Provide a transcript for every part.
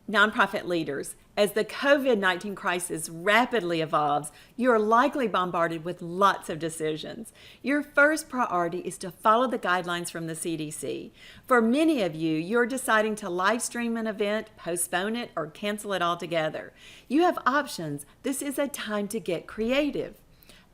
Nonprofit leaders, as the COVID-19 crisis rapidly evolves, you are likely bombarded with lots of decisions. Your first priority is to follow the guidelines from the CDC. For many of you, you're deciding to live stream an event, postpone it, or cancel it altogether. You have options. This is a time to get creative.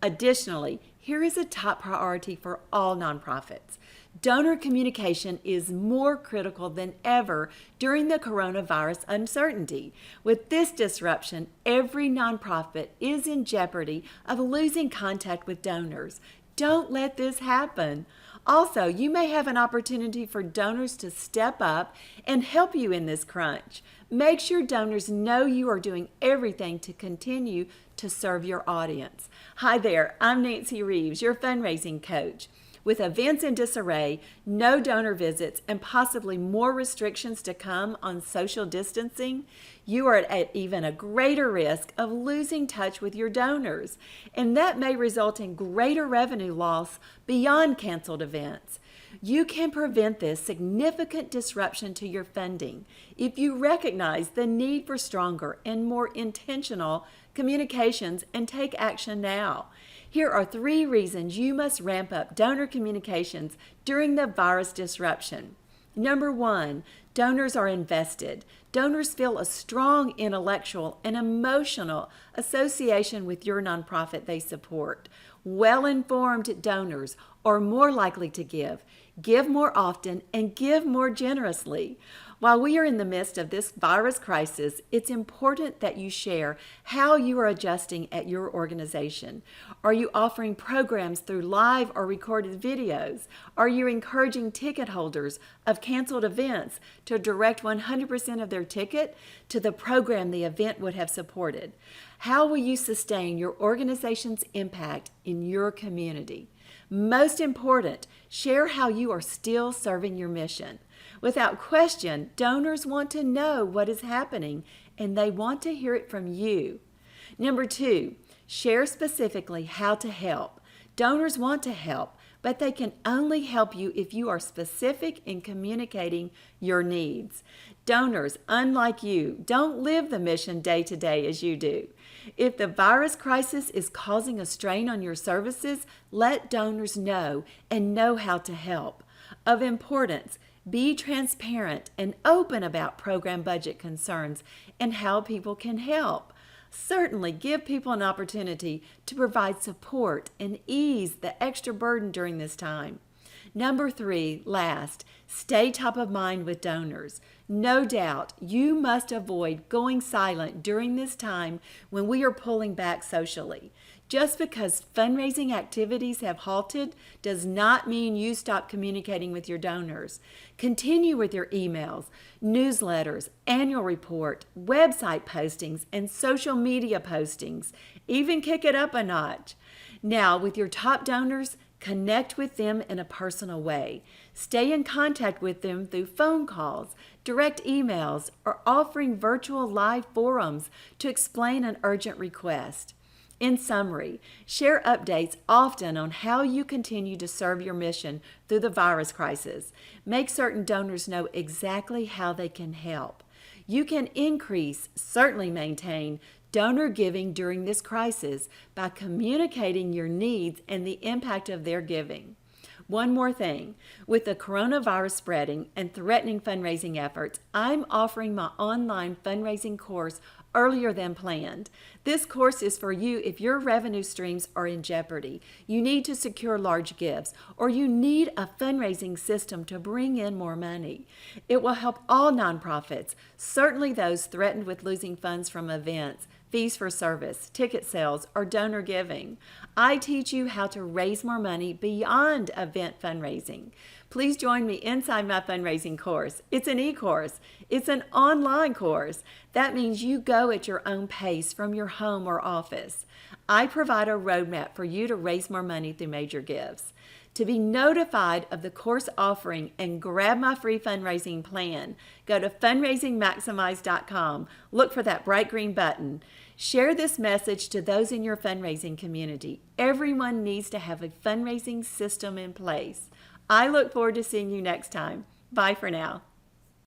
Additionally, here is a top priority for all nonprofits. Donor communication is more critical than ever during the coronavirus uncertainty. With this disruption, every nonprofit is in jeopardy of losing contact with donors. Don't let this happen. Also, you may have an opportunity for donors to step up and help you in this crunch. Make sure donors know you are doing everything to continue to serve your audience. Hi there, I'm Nancy Reeves, your fundraising coach. With events in disarray, no donor visits, and possibly more restrictions to come on social distancing, you are at even a greater risk of losing touch with your donors, and that may result in greater revenue loss beyond canceled events. You can prevent this significant disruption to your funding if you recognize the need for stronger and more intentional communications and take action now. Here are 3 reasons you must ramp up donor communications during the virus disruption. Number 1, donors are invested. Donors feel a strong intellectual and emotional association with your nonprofit they support. Well-informed donors are more likely to give more often, and give more generously. While we are in the midst of this virus crisis, it's important that you share how you are adjusting at your organization. Are you offering programs through live or recorded videos? Are you encouraging ticket holders of canceled events to direct 100% of their ticket to the program the event would have supported? How will you sustain your organization's impact in your community? Most important, share how you are still serving your mission. Without question, donors want to know what is happening, and they want to hear it from you. Number 2, share specifically how to help. Donors want to help, but they can only help you if you are specific in communicating your needs. Donors, unlike you, don't live the mission day to day as you do. If the virus crisis is causing a strain on your services, let donors know and know how to help. Of importance, be transparent and open about program budget concerns and how people can help. Certainly give people an opportunity to provide support and ease the extra burden during this time. Number 3, last, stay top of mind with donors. No doubt, you must avoid going silent during this time when we are pulling back socially. Just because fundraising activities have halted does not mean you stop communicating with your donors. Continue with your emails, newsletters, annual report, website postings, and social media postings. Even kick it up a notch. Now, with your top donors, connect with them in a personal way. Stay in contact with them through phone calls, direct emails, or offering virtual live forums to explain an urgent request. In summary, share updates often on how you continue to serve your mission through the virus crisis. Make certain donors know exactly how they can help. You can increase, certainly maintain, donor giving during this crisis by communicating your needs and the impact of their giving. One more thing, with the coronavirus spreading and threatening fundraising efforts, I'm offering my online fundraising course earlier than planned. This course is for you if your revenue streams are in jeopardy, you need to secure large gifts, or you need a fundraising system to bring in more money. It will help all nonprofits, certainly those threatened with losing funds from events, fees for service, ticket sales, or donor giving. I teach you how to raise more money beyond event fundraising. Please join me inside my fundraising course. It's an e-course. It's an online course. That means you go at your own pace from your home or office. I provide a roadmap for you to raise more money through Major Gifts. To be notified of the course offering and grab my free fundraising plan, go to fundraisingmaximize.com. Look for that bright green button. Share this message to those in your fundraising community. Everyone needs to have a fundraising system in place. I look forward to seeing you next time. Bye for now.